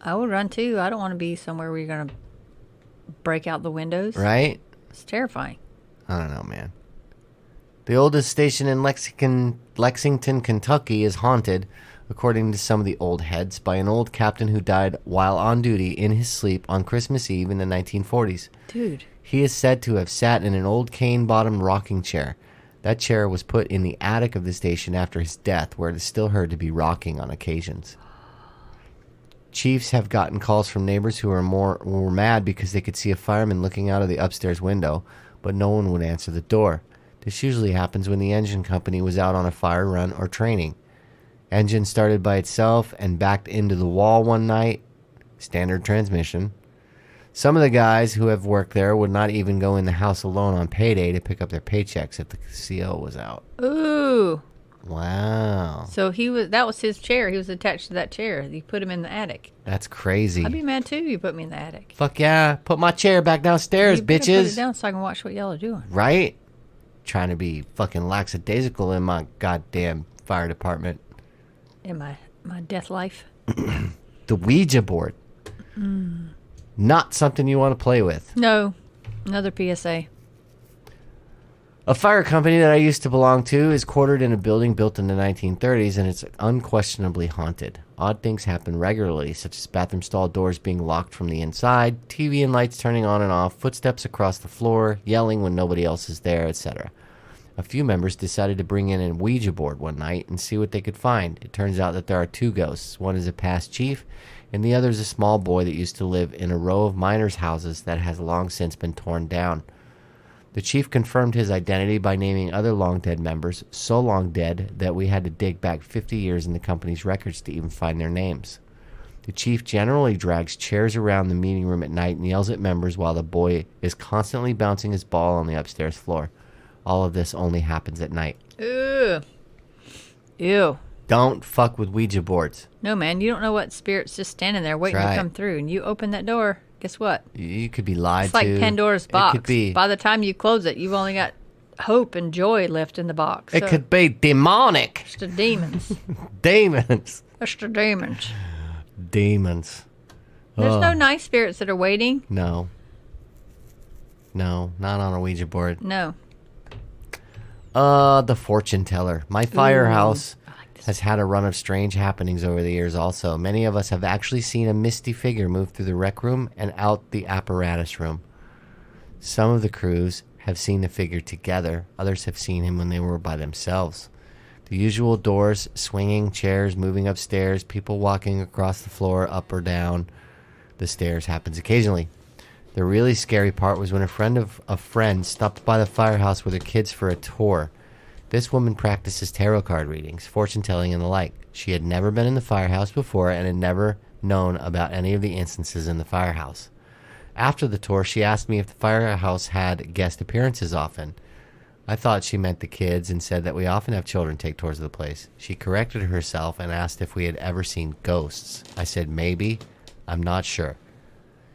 I would run too. I don't want to be somewhere where you're going to break out the windows. Right? It's terrifying. I don't know, man. The oldest station in Lexington, Kentucky is haunted. according to some of the old heads, by an old captain who died while on duty in his sleep on Christmas Eve in the 1940s. Dude. He is said to have sat in an old cane-bottomed rocking chair. That chair was put in the attic of the station after his death, where it is still heard to be rocking on occasions. Chiefs have gotten calls from neighbors who were mad because they could see a fireman looking out of the upstairs window, but no one would answer the door. This usually happens when the engine company was out on a fire run or training. Engine started by itself and backed into the wall one night. Standard transmission. Some of the guys who have worked there would not even go in the house alone on payday to pick up their paychecks if the CO was out. Ooh. Wow. So that was his chair. He was attached to that chair. You put him in the attic. That's crazy. I'd be mad too if you put me in the attic. Fuck yeah. Put my chair back downstairs, You better bitches. put it down so I can watch what y'all are doing. Right? Trying to be fucking lackadaisical in my goddamn fire department. In my death life. The Ouija board. Not something you want to play with. No. Another PSA. A fire company that I used to belong to is quartered in a building built in the 1930s, and it's unquestionably haunted. Odd things happen regularly, such as bathroom stall doors being locked from the inside, TV and lights turning on and off, footsteps across the floor, yelling when nobody else is there, etc. A few members decided to bring in a Ouija board one night and see what they could find. It turns out that there are two ghosts. One is a past chief, and the other is a small boy that used to live in a row of miners' houses that has long since been torn down. The chief confirmed his identity by naming other long-dead members, so long dead that we had to dig back 50 years in the company's records to even find their names. The chief generally drags chairs around the meeting room at night and yells at members while the boy is constantly bouncing his ball on the upstairs floor. All of this only happens at night. Ew. Ew. Don't fuck with Ouija boards. No, man. You don't know what spirit's just standing there waiting to come through. And you open that door, guess what? You could be lied to. It's like Pandora's box. It could be. By the time you close it, you've only got hope and joy left in the box. It could be demonic. It's the demons. Demons. It's the demons. Demons. There's no nice spirits that are waiting. No. No, not on a Ouija board. No. The fortune teller. My firehouse has had a run of strange happenings over the years also. Many of us have actually seen a misty figure move through the rec room and out the apparatus room. Some of the crews have seen the figure together. Others have seen him when they were by themselves. The usual doors swinging, chairs moving upstairs, people walking across the floor, up or down the stairs happens occasionally. The really scary part was when a friend of a friend stopped by the firehouse with her kids for a tour. This woman practices tarot card readings, fortune telling, and the like. She had never been in the firehouse before and had never known about any of the instances in the firehouse. After the tour, she asked me if the firehouse had guest appearances often. I thought she meant the kids and said that we often have children take tours of the place. She corrected herself and asked if we had ever seen ghosts. I said maybe. I'm not sure.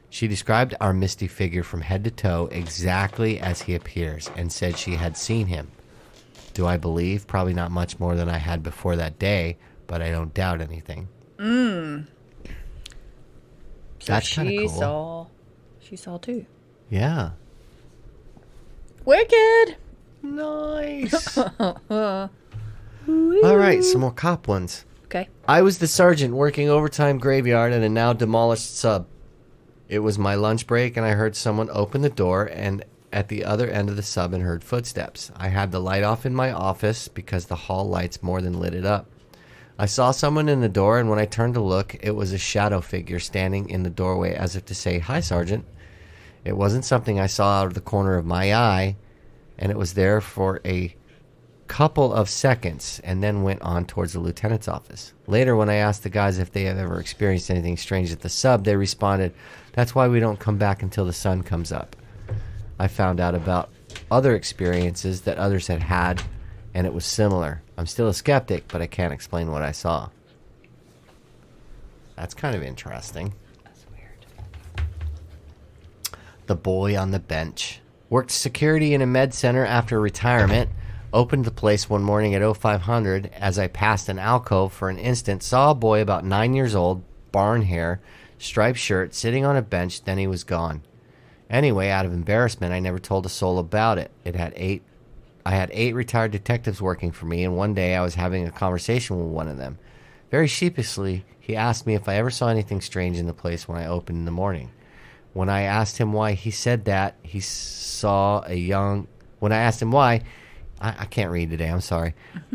She described our misty figure from head to toe exactly as he appears and said she had seen him. Do I believe? Probably not much more than I had before that day, but I don't doubt anything. So That's kind of cool. She saw too. Yeah. Wicked. Nice. All right, some more cop ones. Okay. I was the sergeant working overtime graveyard at a now demolished sub. It was my lunch break, and I heard someone open the door and at the other end of the sub and heard footsteps. I had the light off in my office because the hall lights more than lit it up. I saw someone in the door, and when I turned to look, it was a shadow figure standing in the doorway as if to say, "Hi, Sergeant." It wasn't something I saw out of the corner of my eye, and it was there for a couple of seconds and then went on towards the lieutenant's office. Later, when I asked the guys if they have ever experienced anything strange at the sub, they responded, "That's why we don't come back until the sun comes up." I found out about other experiences that others had had, and it was similar. I'm still a skeptic, but I can't explain what I saw. That's kind of interesting. That's weird. The boy on the bench. Worked security in a med center after retirement. Opened the place one morning at 0500. As I passed an alcove for an instant, saw a boy about 9 years old, barn hair, striped shirt, sitting on a bench, then he was gone. Anyway, out of embarrassment, I never told a soul about it. I had 8 retired detectives working for me, and one day I was having a conversation with one of them. Very sheepishly, he asked me if I ever saw anything strange in the place when I opened in the morning. When I asked him why, he said that he saw a young... When I asked him why... I can't read today, I'm sorry.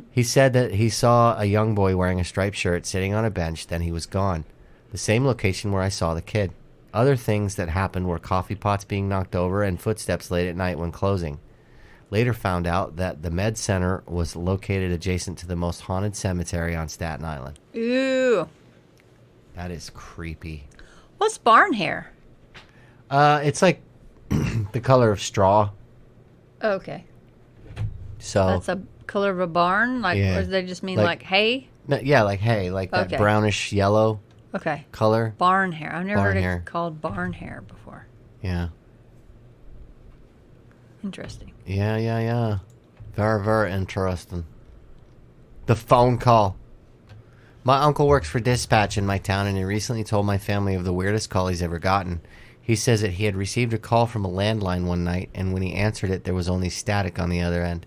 He said that he saw a young boy wearing a striped shirt sitting on a bench, then he was gone. The same location where I saw the kid. Other things that happened were coffee pots being knocked over and footsteps late at night when closing. Later found out that the med center was located adjacent to the most haunted cemetery on Staten Island. Ooh. That is creepy. What's barn hair? It's like the color of straw. Okay. So that's a color of a barn? Like, yeah. or does that just mean like hay? No, yeah, like hay, like that brownish yellow color. Barn hair. I've never heard hair. it called barn hair before. Yeah. Interesting. Yeah. Very, very interesting. The phone call. My uncle works for dispatch in my town, and he recently told my family of the weirdest call he's ever gotten. He says that he had received a call from a landline one night, and when he answered it, there was only static on the other end.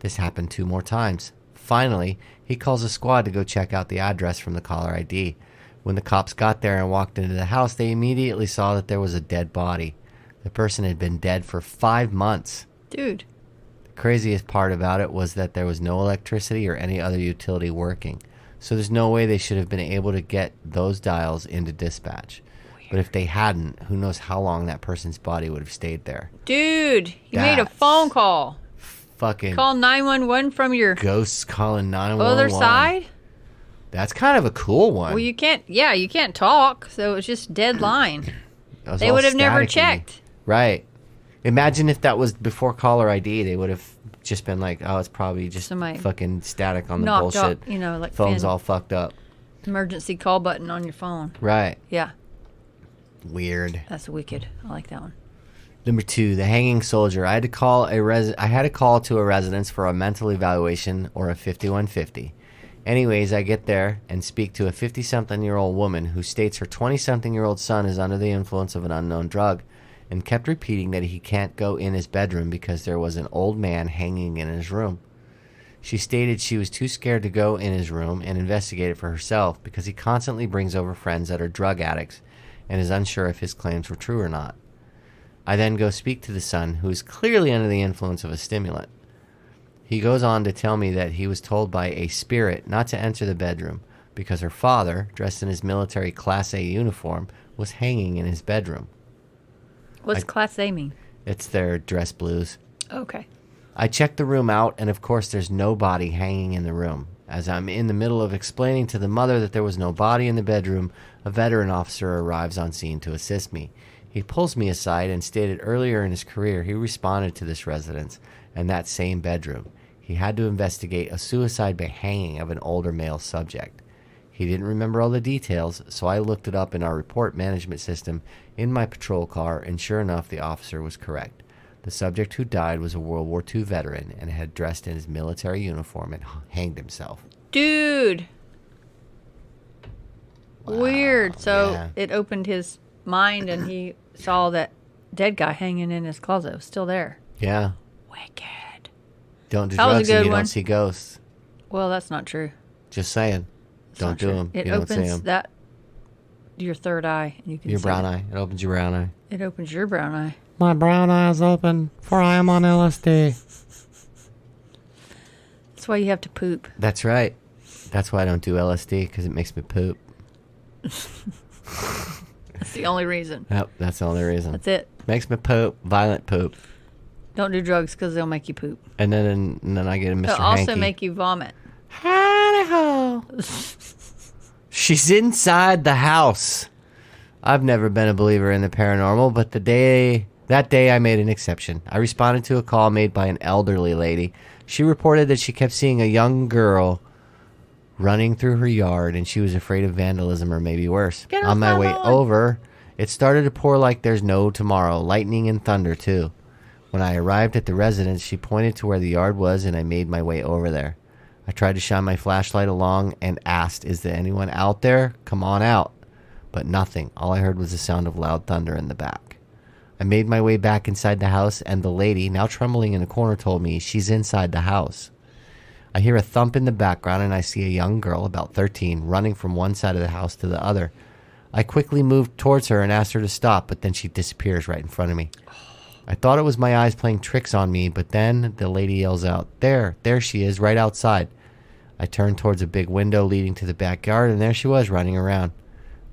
This happened 2 more times. Finally, he calls a squad to go check out the address from the caller ID. When the cops got there and walked into the house, they immediately saw that there was a dead body. The person had been dead for 5 months. Dude. The craziest part about it was that there was no electricity or any other utility working. So there's no way they should have been able to get those dials into dispatch. Weird. But if they hadn't, who knows how long that person's body would have stayed there. Dude, you made a phone call. Fucking call 911 from your ghosts calling 911. Other side? That's kind of a cool one. Well, you can't talk, so it's just dead line. They would have never checked. Right. Imagine if that was before caller ID. They would have just been like, oh, it's probably just fucking static on the bullshit. Off, like phone's all fucked up. Emergency call button on your phone. Right. Yeah. Weird. That's wicked. I like that one. Number 2, the hanging soldier. I had to call to a residence for a mental evaluation or a 5150. Anyways, I get there and speak to a 50-something-year-old woman who states her 20-something-year-old son is under the influence of an unknown drug and kept repeating that he can't go in his bedroom because there was an old man hanging in his room. She stated she was too scared to go in his room and investigate it for herself because he constantly brings over friends that are drug addicts and is unsure if his claims were true or not. I then go speak to the son, who is clearly under the influence of a stimulant. He goes on to tell me that he was told by a spirit not to enter the bedroom because her father, dressed in his military Class A uniform, was hanging in his bedroom. What's Class A mean? It's their dress blues. Okay. I checked the room out, and of course there's no body hanging in the room. As I'm in the middle of explaining to the mother that there was no body in the bedroom, a veteran officer arrives on scene to assist me. He pulls me aside and stated earlier in his career he responded to this residence and that same bedroom. He had to investigate a suicide by hanging of an older male subject. He didn't remember all the details, so I looked it up in our report management system in my patrol car, and sure enough, the officer was correct. The subject who died was a World War II veteran and had dressed in his military uniform and hanged himself. Dude. Wow, weird. So yeah. It opened his mind and he saw that dead guy hanging in his closet. It was still there. Yeah. Wicked. Don't do That was a drugs and good you one. don't see ghosts. Well, that's not true. Just saying. It's Don't not do true. them. It You don't see opens them. that your third eye. And you can Your see brown it. eye. It opens your brown eye. It opens your brown eye. My brown eye is open, for I am on LSD. That's why you have to poop. That's right. That's why I don't do LSD, because it makes me poop. That's the only reason. Yep, that's the only reason. That's it. Makes me poop, violent poop. Don't do drugs because they'll make you poop. And then I get a Mr. They'll also Hanky. make you vomit. Howdy ho. She's inside the house. I've never been a believer in the paranormal, but that day I made an exception. I responded to a call made by an elderly lady. She reported that she kept seeing a young girl running through her yard, and she was afraid of vandalism or maybe worse. On my way over, it started to pour like there's no tomorrow, lightning and thunder too. When I arrived at the residence, she pointed to where the yard was, and I made my way over there. I tried to shine my flashlight along and asked, "Is there anyone out there? Come on out." But nothing. All I heard was the sound of loud thunder in the back. I made my way back inside the house, and the lady, now trembling in a corner, told me she's inside the house. I hear a thump in the background, and I see a young girl, about 13, running from one side of the house to the other. I quickly moved towards her and asked her to stop, but then she disappears right in front of me. I thought it was my eyes playing tricks on me, but then the lady yells out, there she is, right outside. I turned towards a big window leading to the backyard, and there she was running around.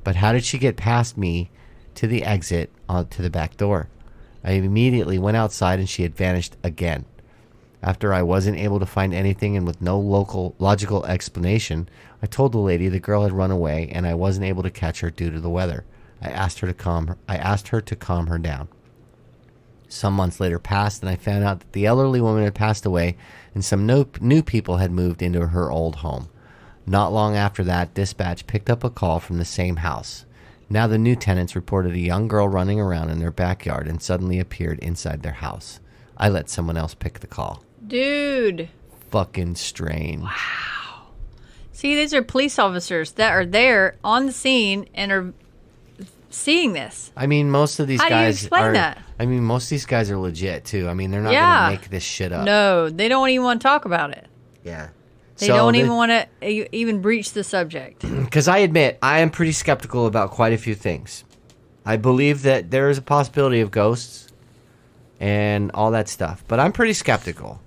But how did she get past me to the exit to the back door? I immediately went outside, and she had vanished again. After I wasn't able to find anything and with no logical explanation, I told the lady the girl had run away and I wasn't able to catch her due to the weather. I asked her to calm her down. Some months later passed, and I found out that the elderly woman had passed away and some new people had moved into her old home. Not long after that, dispatch picked up a call from the same house. Now the new tenants reported a young girl running around in their backyard and suddenly appeared inside their house. I let someone else pick the call. Dude. Fucking strange. Wow. See, these are police officers that are there on the scene and are seeing this. I mean, most of these guys How do you explain that? I mean, most of these guys are legit, too. I mean, they're not going to make this shit up. No, they don't even want to talk about it. Yeah. They don't even want to even breach the subject. Because I admit, I am pretty skeptical about quite a few things. I believe that there is a possibility of ghosts and all that stuff. But I'm pretty skeptical.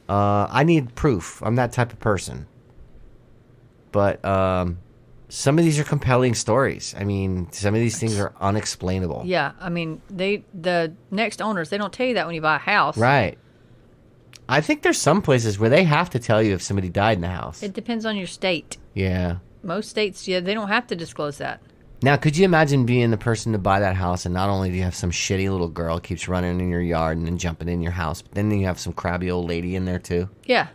I need proof. I'm that type of person. But some of these are compelling stories. I mean, some of these things are unexplainable. Yeah, I mean, the next owners, they don't tell you that when you buy a house. Right. I think there's some places where they have to tell you if somebody died in the house. It depends on your state. Yeah. Most states, they don't have to disclose that. Now, could you imagine being the person to buy that house, and not only do you have some shitty little girl keeps running in your yard and then jumping in your house, but then you have some crabby old lady in there too? Yeah.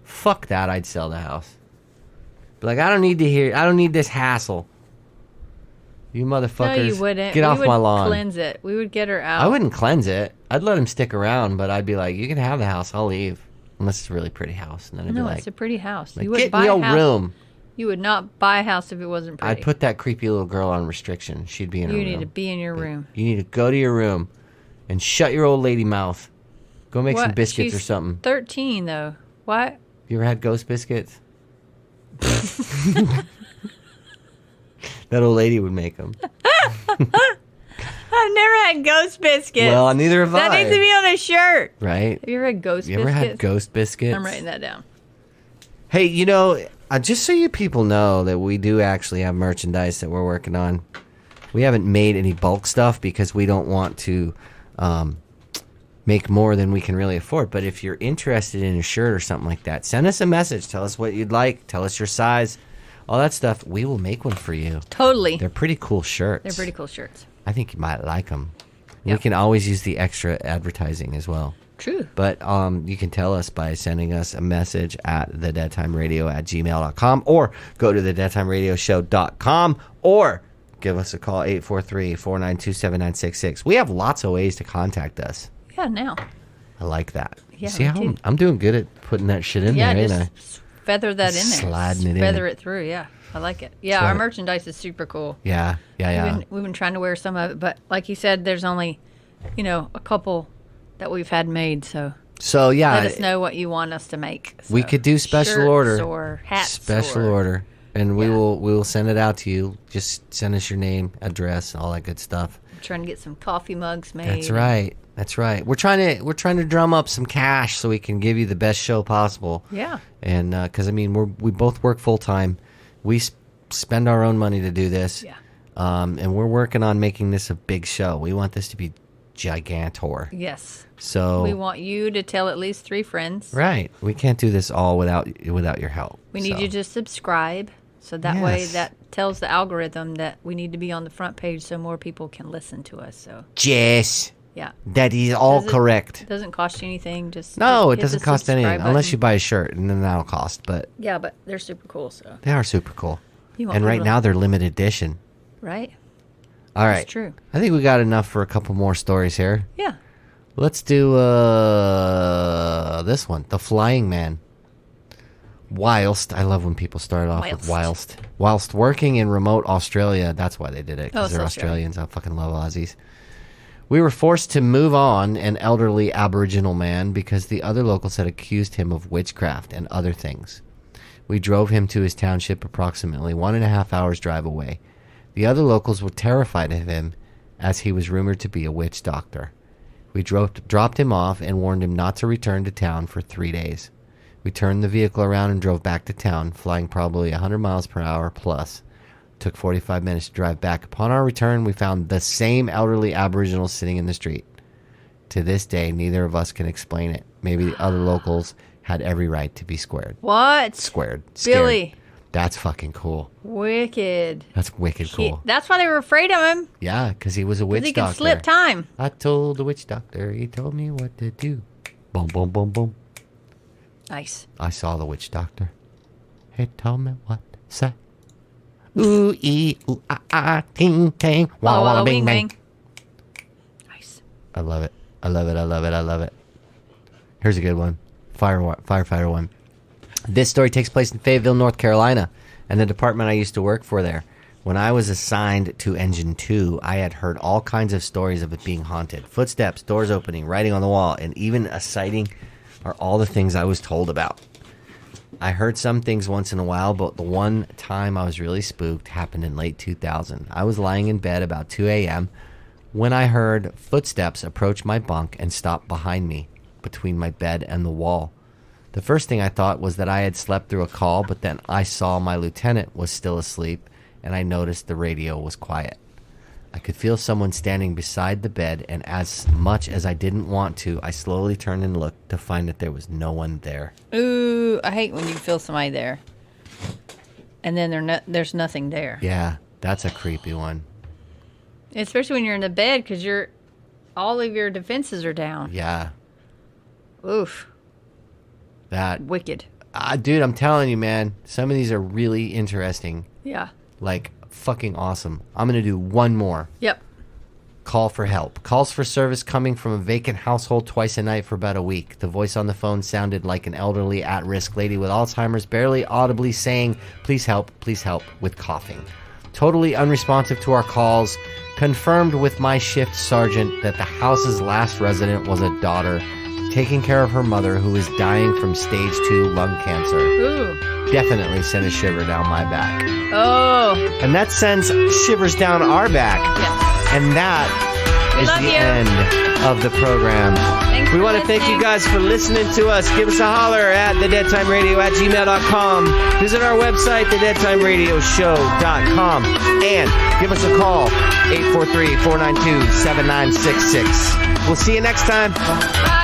Fuck that, I'd sell the house. Be like, I don't need this hassle. You motherfuckers, No, you wouldn't. get off my lawn. We would cleanse it. We would get her out. I wouldn't cleanse it. I'd let him stick around, but I'd be like, you can have the house, I'll leave. Unless it's a really pretty house. And then I'd be like, it's a pretty house. Like, You get wouldn't in buy a your house. room. You would not buy a house if it wasn't pretty. I'd put that creepy little girl on restriction. She'd be in her room. You need to be in your room. You need to go to your room and shut your old lady mouth. Go make some What? biscuits She's or something. 13, though. What? You ever had ghost biscuits? That old lady would make them. I've never had ghost biscuits. Well, neither have that I. needs to be on a shirt. Right? Have you ever had ghost You biscuits? ever had ghost biscuits? I'm writing that down. Hey, you know, just so you people know that we do actually have merchandise that we're working on. We haven't made any bulk stuff because we don't want to make more than we can really afford. But if you're interested in a shirt or something like that, send us a message. Tell us what you'd like. Tell us your size. All that stuff. We will make one for you. Totally. They're pretty cool shirts. They're pretty cool shirts. I think you might like them. Yep. We can always use the extra advertising as well. True. But you can tell us by sending us a message at thedeadtimeradio@gmail.com or go to thedeadtimeradioshow.com or give us a call 843-492-7966. We have lots of ways to contact us. Yeah, now. I like that. Yeah, See me how too. I'm doing good at putting that shit in there, ain't I? Just feather that in there. Sliding it in. Feather it through, yeah. I like it. Yeah, That's our right. merchandise is super cool. Yeah. We've been trying to wear some of it, but like you said, there's only, a couple that we've had made, so yeah. let us know what you want us to make. We So, could do special shirts order. or hats. Special or, order. And we Yeah. will send it out to you. Just send us your name, address, all that good stuff. I'm trying to get some coffee mugs made. That's right. That's right. We're trying to drum up some cash so we can give you the best show possible. Yeah. And because we both work full time, we spend our own money to do this. Yeah. And we're working on making this a big show. We want this to be gigantor. Yes. So We want you to tell at least 3 friends. right. We can't do this all without your help. We need So, you to subscribe, so that way Yes. that tells the algorithm that we need to be on the front page so more people can listen to us. So Yes. yeah. That is all Does it- correct. Doesn't cost you anything. Just No, it hit the doesn't cost anything subscribe unless button. you buy a shirt, and then that'll cost. But Yeah, but they're super cool. So they are super cool. You want And right people- now they're limited edition. right? All right. That's true. I think we got enough for a couple more stories here. Yeah. Let's do this one, The Flying Man. Whilst, I love when people start off with whilst. Whilst working in remote Australia, that's why they did it, because it's they're Australia. Australians. I fucking love Aussies. We were forced to move on an elderly Aboriginal man because the other locals had accused him of witchcraft and other things. We drove him to his township approximately 1.5 hours drive away. The other locals were terrified of him as he was rumored to be a witch doctor. We dropped him off and warned him not to return to town for 3 days. We turned the vehicle around and drove back to town, flying probably 100 miles per hour plus. Took 45 minutes to drive back. Upon our return, we found the same elderly Aboriginal sitting in the street. To this day, neither of us can explain it. Maybe the other locals had every right to be squared. What? Squared. Billy. Scared. That's fucking cool. Wicked. That's wicked cool. That's why they were afraid of him. Yeah, because he was a witch doctor. He could slip time. I told the witch doctor. He told me what to do. Boom, boom, boom, boom. Nice. I saw the witch doctor. He told me what to say. Ooh, ee, ooh, ah, ah, ting, tang, walla, walla, bing, bang. Nice. I love it. I love it. I love it. I love it. Here's a good one. Firefighter one. This story takes place in Fayetteville, North Carolina, and the department I used to work for there. When I was assigned to Engine 2, I had heard all kinds of stories of it being haunted. Footsteps, doors opening, writing on the wall, and even a sighting are all the things I was told about. I heard some things once in a while, but the one time I was really spooked happened in late 2000. I was lying in bed about 2 a.m. when I heard footsteps approach my bunk and stop behind me, between my bed and the wall. The first thing I thought was that I had slept through a call, but then I saw my lieutenant was still asleep, and I noticed the radio was quiet. I could feel someone standing beside the bed, and as much as I didn't want to, I slowly turned and looked to find that there was no one there. Ooh, I hate when you feel somebody there, and then there's nothing there. Yeah, that's a creepy one. Especially when you're in the bed because all of your defenses are down. Yeah. Oof. That. Wicked. Dude, I'm telling you, man, some of these are really interesting. Yeah. Like, fucking awesome. I'm going to do one more. Yep. Call for help. Calls for service coming from a vacant household twice a night for about a week. The voice on the phone sounded like an elderly, at-risk lady with Alzheimer's, barely audibly saying, please help, with coughing. Totally unresponsive to our calls. Confirmed with my shift sergeant that the house's last resident was a daughter taking care of her mother who is dying from stage 2 lung cancer. Ooh. Definitely sent a shiver down my back. Oh. And that sends shivers down our back. Yes. And that is the end of the program. We want to thank you guys for listening to us. Give us a holler at thedeadtimeradio@gmail.com. Visit our website, thedeadtimeradioshow.com. And give us a call, 843-492-7966. We'll see you next time. Bye.